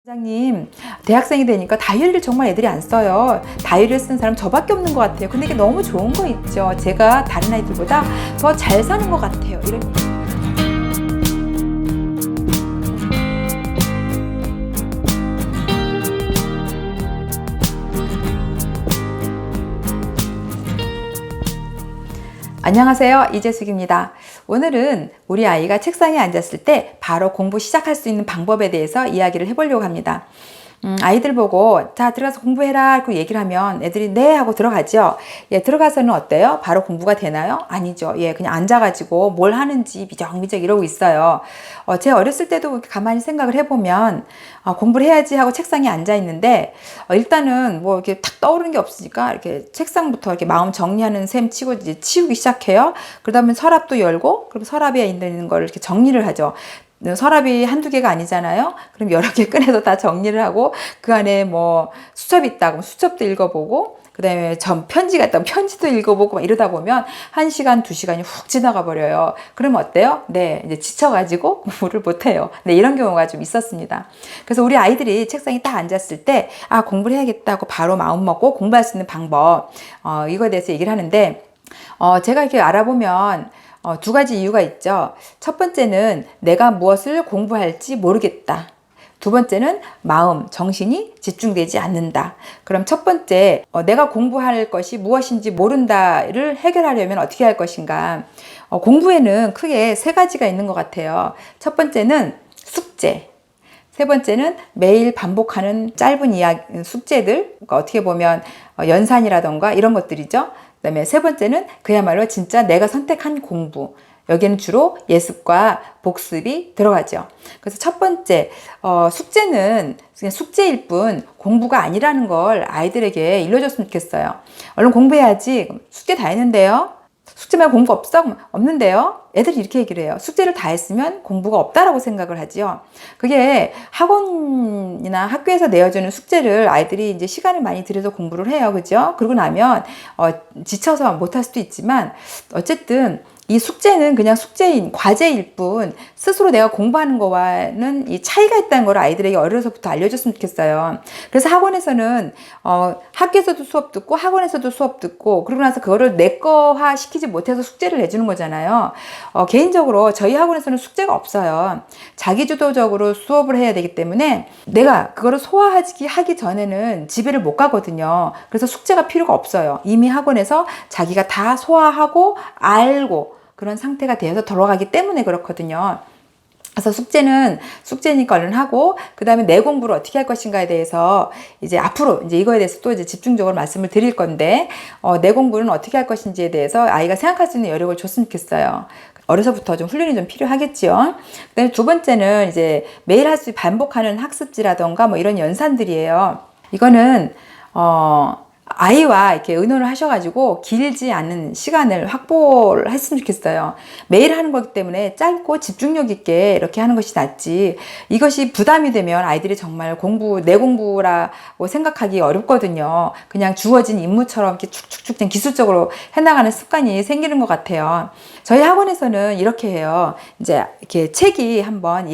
원장님, 대학생이 되니까 다이어리를 정말 애들이 안 써요. 다이어리를 쓰는 사람 저밖에 없는 것 같아요. 근데 이게 너무 좋은 거 있죠. 제가 다른 아이들보다 더 잘 사는 것 같아요. 이런. 안녕하세요, 이재숙입니다. 오늘은 우리 아이가 책상에 앉았을 때 바로 공부 시작할 수 있는 방법에 대해서 이야기를 해보려고 합니다. 아이들 보고 자 들어가서 공부해라 이렇게 얘기를 하면 애들이 네 하고 들어가죠. 예, 들어가서는 어때요? 바로 공부가 되나요? 아니죠. 예, 그냥 앉아가지고 뭘 하는지 미적미적 이러고 있어요. 제 어렸을 때도 가만히 생각을 해보면 공부를 해야지 하고 책상에 앉아 있는데 일단은 뭐 이렇게 탁 떠오르는 게 없으니까 이렇게 책상부터 이렇게 마음 정리하는 셈 치고 이제 치우기 시작해요. 그러다 보면 서랍도 열고 그럼 서랍에 있는 걸 이렇게 정리를 하죠. 서랍이 한두 개가 아니잖아요. 그럼 여러 개 꺼내서 다 정리를 하고 그 안에 뭐 수첩이 있다 그러면 수첩도 읽어보고 그 다음에 편지가 있다면 편지도 읽어보고 막 이러다 보면 1시간, 2시간이 훅 지나가 버려요. 그러면 어때요? 네, 이제 지쳐가지고 공부를 못해요. 네, 이런 경우가 좀 있었습니다. 그래서 우리 아이들이 책상에 딱 앉았을 때 공부를 해야겠다고 바로 마음 먹고 공부할 수 있는 방법 이거에 대해서 얘기를 하는데 제가 이렇게 알아보면 두 가지 이유가 있죠. 첫 번째는 내가 무엇을 공부할지 모르겠다. 두 번째는 마음, 정신이 집중되지 않는다. 그럼 첫 번째, 내가 공부할 것이 무엇인지 모른다를 해결하려면 어떻게 할 것인가. 공부에는 크게 세 가지가 있는 것 같아요. 첫 번째는 숙제. 세 번째는 매일 반복하는 짧은 숙제들, 그러니까 어떻게 보면 연산이라던가 이런 것들이죠. 그 다음에 세 번째는 그야말로 진짜 내가 선택한 공부. 여기는 주로 예습과 복습이 들어가죠. 그래서 첫 번째, 숙제는 그냥 숙제일 뿐 공부가 아니라는 걸 아이들에게 일러줬으면 좋겠어요. 얼른 공부해야지. 숙제 다 했는데요? 숙제 말고 공부 없어? 없는데요? 애들이 이렇게 얘기를 해요. 숙제를 다 했으면 공부가 없다라고 생각을 하지요. 그게 학원이나 학교에서 내어주는 숙제를 아이들이 이제 시간을 많이 들여서 공부를 해요. 그죠? 그러고 나면 지쳐서 못할 수도 있지만 어쨌든 이 숙제는 그냥 숙제인 과제일 뿐 스스로 내가 공부하는 거와는 이 차이가 있다는 걸 아이들에게 어려서부터 알려줬으면 좋겠어요. 그래서 학원에서는 학교에서도 수업 듣고 학원에서도 수업 듣고 그러고 나서 그거를 내 거화 시키지 못해서 숙제를 내주는 거잖아요. 개인적으로 저희 학원에서는 숙제가 없어요. 자기주도적으로 수업을 해야 되기 때문에 내가 그거를 하기 전에는 집에를 못 가거든요. 그래서 숙제가 필요가 없어요. 이미 학원에서 자기가 다 소화하고 알고 그런 상태가 되어서 돌아가기 때문에 그렇거든요. 그래서 숙제는 숙제니까 얼른 하고 그 다음에 내 공부를 어떻게 할 것인가에 대해서 이제 앞으로 이제 이거에 대해서 또 이제 집중적으로 말씀을 드릴 건데 내 공부는 어떻게 할 것인지에 대해서 아이가 생각할 수 있는 여력을 줬으면 좋겠어요. 어려서부터 좀 훈련이 좀 필요하겠죠. 그다음에 두 번째는 이제 매일 할 수 반복하는 학습지라던가 뭐 이런 연산들이에요. 이거는 아이와 이렇게 의논을 하셔가지고 길지 않은 시간을 확보를 했으면 좋겠어요. 매일 하는 거기 때문에 짧고 집중력 있게 이렇게 하는 것이 낫지. 이것이 부담이 되면 아이들이 정말 내 공부라고 생각하기 어렵거든요. 그냥 주어진 임무처럼 이렇게 축축축 기술적으로 해나가는 습관이 생기는 것 같아요. 저희 학원에서는 이렇게 해요. 이제 이렇게 책이 한번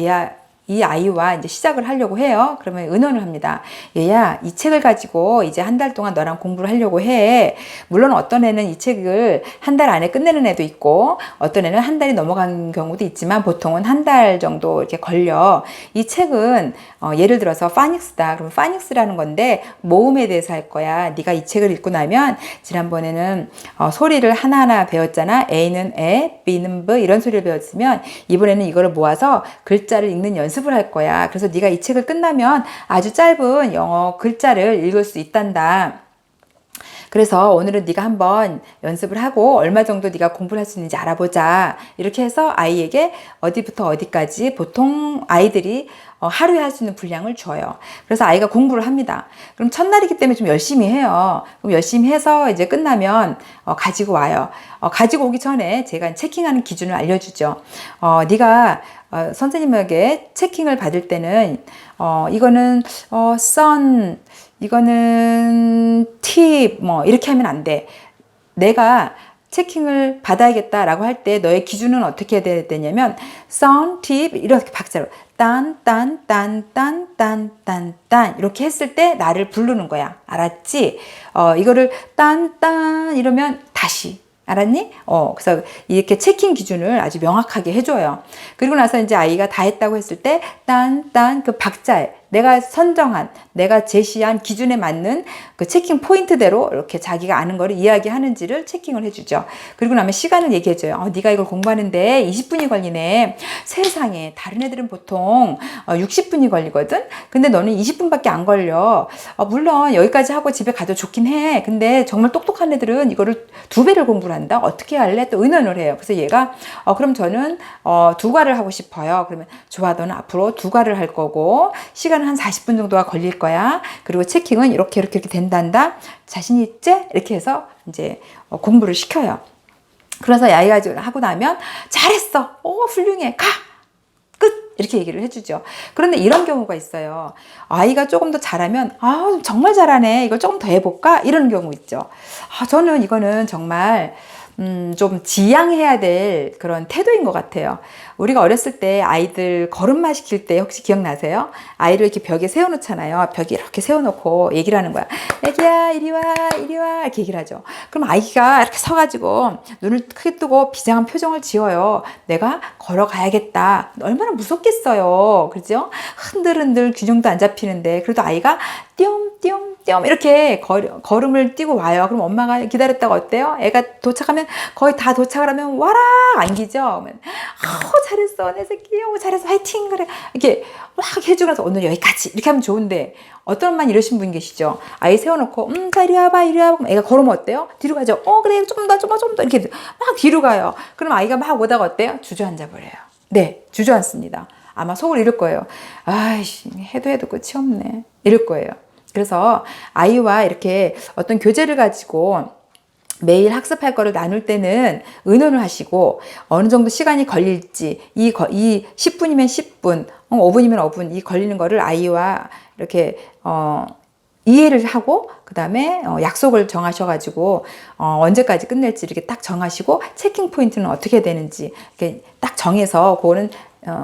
이 아이와 이제 시작을 하려고 해요. 그러면 의논을 합니다. 얘야, 이 책을 가지고 이제 한 달 동안 너랑 공부를 하려고 해. 물론 어떤 애는 이 책을 한 달 안에 끝내는 애도 있고, 어떤 애는 한 달이 넘어간 경우도 있지만, 보통은 한 달 정도 이렇게 걸려. 이 책은, 예를 들어서 파닉스다. 그럼 파닉스라는 건데, 모음에 대해서 할 거야. 네가 이 책을 읽고 나면, 지난번에는 소리를 하나하나 배웠잖아. A는 에, B는 B, 이런 소리를 배웠으면, 이번에는 이거를 모아서 글자를 읽는 연습을 할 거야. 그래서 네가 이 책을 끝나면 아주 짧은 영어 글자를 읽을 수 있단다. 그래서 오늘은 네가 한번 연습을 하고 얼마 정도 네가 공부를 할 수 있는지 알아보자. 이렇게 해서 아이에게 어디부터 어디까지 보통 아이들이 하루에 할 수 있는 분량을 줘요. 그래서 아이가 공부를 합니다. 그럼 첫날이기 때문에 좀 열심히 해요. 그럼 열심히 해서 이제 끝나면 가지고 와요. 가지고 오기 전에 제가 체킹하는 기준을 알려주죠. 네가 선생님에게 체킹을 받을 때는 이거는 이거는 팁 뭐 이렇게 하면 안 돼. 내가 체킹을 받아야겠다라고 할 때 너의 기준은 어떻게 해야 되냐면 sound tip 이렇게 박자로 딴딴딴딴딴딴딴 이렇게 했을 때 나를 부르는 거야. 알았지? 이거를 딴딴 이러면 다시. 알았니? 그래서 이렇게 체킹 기준을 아주 명확하게 해줘요. 그리고 나서 이제 아이가 다 했다고 했을 때, 딴 그 박자에 내가 선정한, 내가 제시한 기준에 맞는 그 체킹 포인트대로 이렇게 자기가 아는 거를 이야기하는지를 체킹을 해주죠. 그리고 나면 시간을 얘기해줘요. 네가 이걸 공부하는데 20분이 걸리네. 세상에, 다른 애들은 보통 60분이 걸리거든? 근데 너는 20분밖에 안 걸려. 물론 여기까지 하고 집에 가도 좋긴 해. 근데 정말 똑똑한 애들은 이거를 2배를 공부를 한다? 어떻게 할래? 또 의논을 해요. 그래서 얘가, 그럼 저는 2과를 하고 싶어요. 그러면 좋아, 너는 앞으로 2과를 할 거고, 시간은 한 40분 정도가 걸릴 거야. 그리고 체킹은 이렇게 된단다. 자신 있지? 이렇게 해서 이제 공부를 시켜요. 그래서 아이가 하고 나면 잘했어. 훌륭해. 가. 끝. 이렇게 얘기를 해주죠. 그런데 이런 경우가 있어요. 아이가 조금 더 잘하면 정말 잘하네. 이걸 조금 더 해볼까? 이런 경우 있죠. 저는 이거는 정말 좀 지양해야 될 그런 태도인 것 같아요. 우리가 어렸을 때 아이들 걸음마 시킬 때 혹시 기억나세요? 아이를 이렇게 벽에 세워놓잖아요. 벽에 이렇게 세워놓고 얘기를 하는 거야. 애기야, 이리 와, 이리 와. 이렇게 얘기를 하죠. 그럼 아이가 이렇게 서가지고 눈을 크게 뜨고 비장한 표정을 지어요. 내가 걸어가야겠다. 얼마나 무섭겠어요. 그죠? 흔들흔들 균형도 안 잡히는데 그래도 아이가 띄엄띄엄띄엄 이렇게 걸음을 뛰고 와요. 그럼 엄마가 기다렸다가 어때요? 애가 도착하면 거의 다 도착을 하면 와락 안기죠. 잘했어 내 새끼. 잘했어 화이팅. 그래. 이렇게 막 해주고 나서 오늘 여기까지 이렇게 하면 좋은데 어떤 엄마는 이러신 분 계시죠. 아이 세워놓고 자 이리 와봐 이리 와봐. 그럼 애가 걸으면 어때요? 뒤로 가죠. 그래 좀 더 이렇게 막 뒤로 가요. 그럼 아이가 막 오다가 어때요? 주저앉아 버려요. 네, 주저앉습니다. 아마 속을 잃을 거예요. 아이씨 해도 끝이 없네 이럴 거예요. 그래서 아이와 이렇게 어떤 교재를 가지고 매일 학습할 거를 나눌 때는 의논을 하시고 어느 정도 시간이 걸릴지 이 10분이면 10분, 5분이면 5분 이 걸리는 거를 아이와 이렇게 이해를 하고 그 다음에 약속을 정하셔가지고 언제까지 끝낼지 이렇게 딱 정하시고 체킹 포인트는 어떻게 되는지 이렇게 딱 정해서 그거는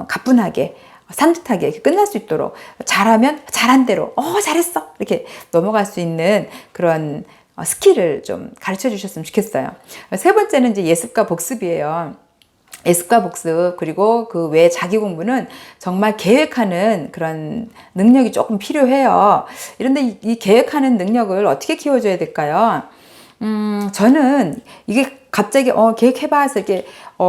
가뿐하게 산뜻하게 이렇게 끝날 수 있도록 잘하면 잘한 대로 잘했어 이렇게 넘어갈 수 있는 그런 스킬을 좀 가르쳐 주셨으면 좋겠어요. 세 번째는 이제 예습과 복습이에요. 예습과 복습 그리고 그 외 자기 공부는 정말 계획하는 그런 능력이 조금 필요해요. 이런데 이 계획하는 능력을 어떻게 키워줘야 될까요? 저는 이게 갑자기 계획해봐 해서 이렇게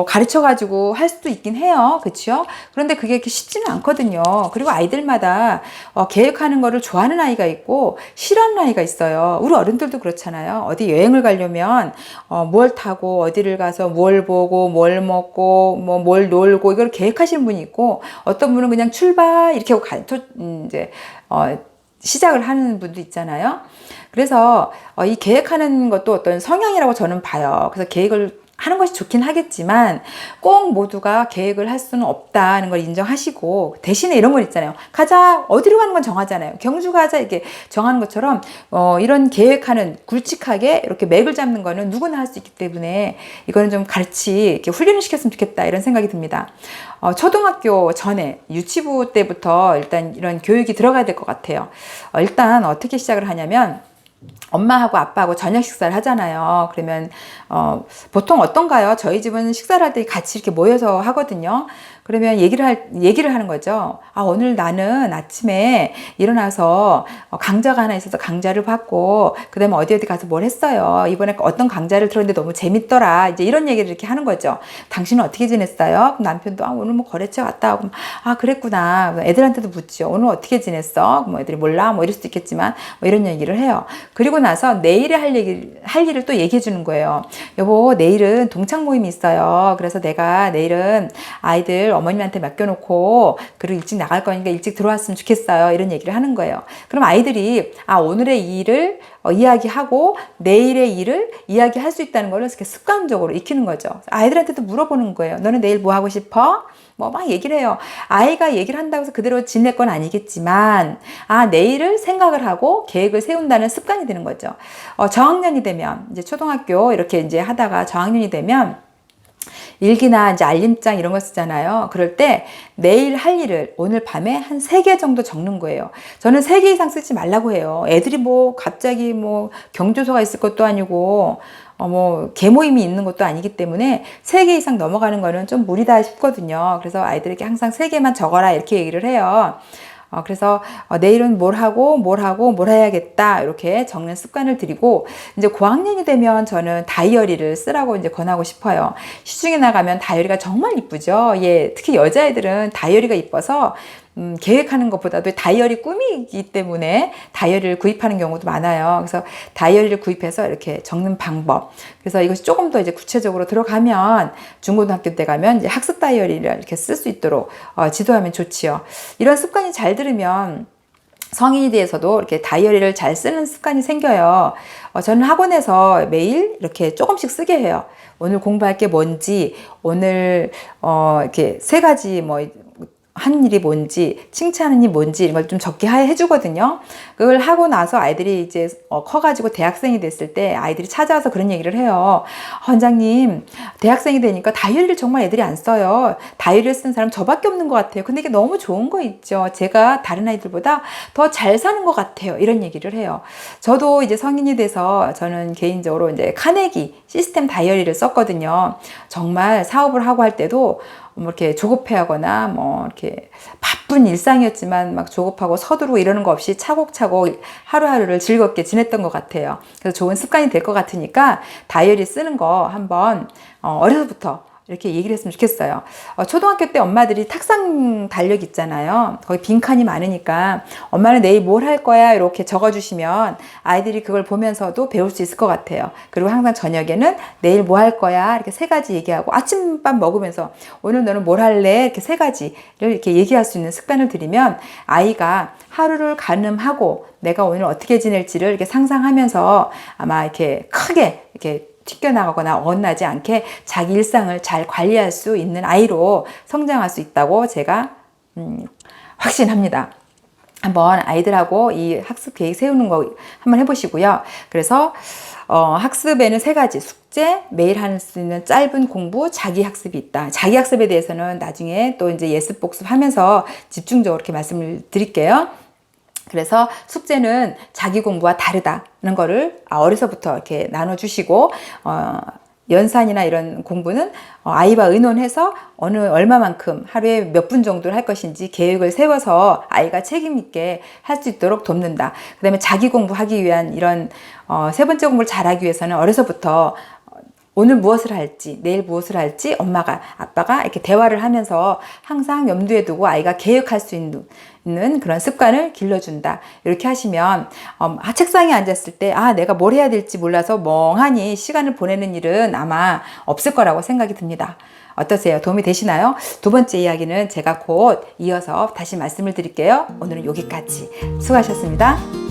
가르쳐가지고 할 수도 있긴 해요. 그렇죠? 그런데 그게 이렇게 쉽지는 않거든요. 그리고 아이들마다 계획하는 거를 좋아하는 아이가 있고 싫어하는 아이가 있어요. 우리 어른들도 그렇잖아요. 어디 여행을 가려면 뭘 타고 어디를 가서 뭘 보고 뭘 먹고 뭘 놀고 이걸 계획하시는 분이 있고 어떤 분은 그냥 출발 이렇게 하고 이제 시작을 하는 분도 있잖아요. 그래서 이 계획하는 것도 어떤 성향이라고 저는 봐요. 그래서 계획을 하는 것이 좋긴 하겠지만 꼭 모두가 계획을 할 수는 없다는 걸 인정하시고 대신에 이런 걸 있잖아요. 가자 어디로 가는 건 정하잖아요. 경주 가자 이렇게 정하는 것처럼 이런 계획하는 굵직하게 이렇게 맥을 잡는 거는 누구나 할 수 있기 때문에 이거는 좀 같이 이렇게 훈련을 시켰으면 좋겠다 이런 생각이 듭니다. 초등학교 전에 유치부 때부터 일단 이런 교육이 들어가야 될 것 같아요. 일단 어떻게 시작을 하냐면 엄마하고 아빠하고 저녁 식사를 하잖아요. 그러면 보통 어떤가요? 저희 집은 식사를 할 때 같이 이렇게 모여서 하거든요. 그러면 얘기를 하는 거죠. 오늘 나는 아침에 일어나서 강좌가 하나 있어서 강좌를 받고 그다음에 어디 가서 뭘 했어요. 이번에 어떤 강좌를 들었는데 너무 재밌더라. 이제 이런 얘기를 이렇게 하는 거죠. 당신은 어떻게 지냈어요? 그럼 남편도 오늘 뭐 거래처 갔다 오고 그랬구나. 애들한테도 묻죠. 오늘 어떻게 지냈어? 애들이 몰라. 이럴 수도 있겠지만 이런 얘기를 해요. 그리고 나서 내일에 할 일을 또 얘기해 주는 거예요. 여보, 내일은 동창 모임이 있어요. 그래서 내가 내일은 아이들 어머님한테 맡겨놓고 그리고 일찍 나갈 거니까 일찍 들어왔으면 좋겠어요. 이런 얘기를 하는 거예요. 그럼 아이들이 오늘의 일을 이야기하고 내일의 일을 이야기할 수 있다는 걸 이렇게 습관적으로 익히는 거죠. 아이들한테도 물어보는 거예요. 너는 내일 뭐 하고 싶어? 뭐 막 얘기를 해요. 아이가 얘기를 한다고 해서 그대로 지낼 건 아니겠지만, 내일을 생각을 하고 계획을 세운다는 습관이 되는 거죠. 저학년이 되면, 이제 초등학교 이렇게 이제 하다가 저학년이 되면, 일기나 이제 알림장 이런 거 쓰잖아요. 그럴 때 내일 할 일을 오늘 밤에 한 3개 정도 적는 거예요. 저는 3개 이상 쓰지 말라고 해요. 애들이 뭐 갑자기 뭐 경조사가 있을 것도 아니고 뭐 계모임이 있는 것도 아니기 때문에 3개 이상 넘어가는 거는 좀 무리다 싶거든요. 그래서 아이들에게 항상 3개만 적어라 이렇게 얘기를 해요. 그래서 내일은 뭘 하고 뭘 해야겠다 이렇게 적는 습관을 들이고, 이제 고학년이 되면 저는 다이어리를 쓰라고 이제 권하고 싶어요. 시중에 나가면 다이어리가 정말 이쁘죠. 예, 특히 여자애들은 다이어리가 이뻐서 계획하는 것보다도 다이어리 꾸미기 때문에 다이어리를 구입하는 경우도 많아요. 그래서 다이어리를 구입해서 이렇게 적는 방법. 그래서 이것이 조금 더 이제 구체적으로 들어가면 중고등학교 때 가면 이제 학습 다이어리를 이렇게 쓸 수 있도록 지도하면 좋지요. 이런 습관이 잘 들으면 성인이 돼서도 이렇게 다이어리를 잘 쓰는 습관이 생겨요. 저는 학원에서 매일 이렇게 조금씩 쓰게 해요. 오늘 공부할 게 뭔지, 오늘 이렇게 3가지 뭐 한 일이 뭔지, 칭찬은 이 뭔지 이런 걸 좀 적게 해주거든요. 그걸 하고 나서 아이들이 이제 커가지고 대학생이 됐을 때 아이들이 찾아와서 그런 얘기를 해요. 원장님, 대학생이 되니까 다이어리를 정말 애들이 안 써요. 다이어리를 쓰는 사람 저밖에 없는 것 같아요. 근데 이게 너무 좋은 거 있죠. 제가 다른 아이들보다 더 잘 사는 것 같아요. 이런 얘기를 해요. 저도 이제 성인이 돼서 저는 개인적으로 이제 카네기 시스템 다이어리를 썼거든요. 정말 사업을 하고 할 때도 뭐 이렇게 조급해하거나 뭐 이렇게 바쁜 일상이었지만 막 조급하고 서두르고 이러는 거 없이 차곡차곡 하루하루를 즐겁게 지냈던 것 같아요. 그래서 좋은 습관이 될 것 같으니까 다이어리 쓰는 거 한번 어려서부터 이렇게 얘기를 했으면 좋겠어요. 초등학교 때 엄마들이 탁상 달력 있잖아요. 거기 빈칸이 많으니까 엄마는 내일 뭘 할 거야 이렇게 적어주시면 아이들이 그걸 보면서도 배울 수 있을 것 같아요. 그리고 항상 저녁에는 내일 뭐 할 거야 이렇게 3가지 얘기하고, 아침밥 먹으면서 오늘 너는 뭘 할래 이렇게 3가지를 이렇게 얘기할 수 있는 습관을 들이면 아이가 하루를 가늠하고 내가 오늘 어떻게 지낼지를 이렇게 상상하면서 아마 이렇게 크게 이렇게 튀겨나가거나 어긋나지 않게 자기 일상을 잘 관리할 수 있는 아이로 성장할 수 있다고 제가 확신합니다. 한번 아이들하고 이 학습 계획 세우는 거 한번 해보시고요. 그래서 학습에는 3가지, 숙제, 매일 할 수 있는 짧은 공부, 자기 학습이 있다. 자기 학습에 대해서는 나중에 또 이제 예습 복습하면서 집중적으로 이렇게 말씀을 드릴게요. 그래서 숙제는 자기 공부와 다르다는 거를 어려서부터 이렇게 나눠주시고, 연산이나 이런 공부는 아이와 의논해서 얼마만큼 하루에 몇 분 정도를 할 것인지 계획을 세워서 아이가 책임 있게 할 수 있도록 돕는다. 그 다음에 자기 공부하기 위한 이런 3번째 공부를 잘하기 위해서는 어려서부터 오늘 무엇을 할지, 내일 무엇을 할지 엄마가, 아빠가 이렇게 대화를 하면서 항상 염두에 두고 아이가 계획할 수 있는 그런 습관을 길러준다. 이렇게 하시면 책상에 앉았을 때 내가 뭘 해야 될지 몰라서 멍하니 시간을 보내는 일은 아마 없을 거라고 생각이 듭니다. 어떠세요? 도움이 되시나요? 2번째 이야기는 제가 곧 이어서 다시 말씀을 드릴게요. 오늘은 여기까지. 수고하셨습니다.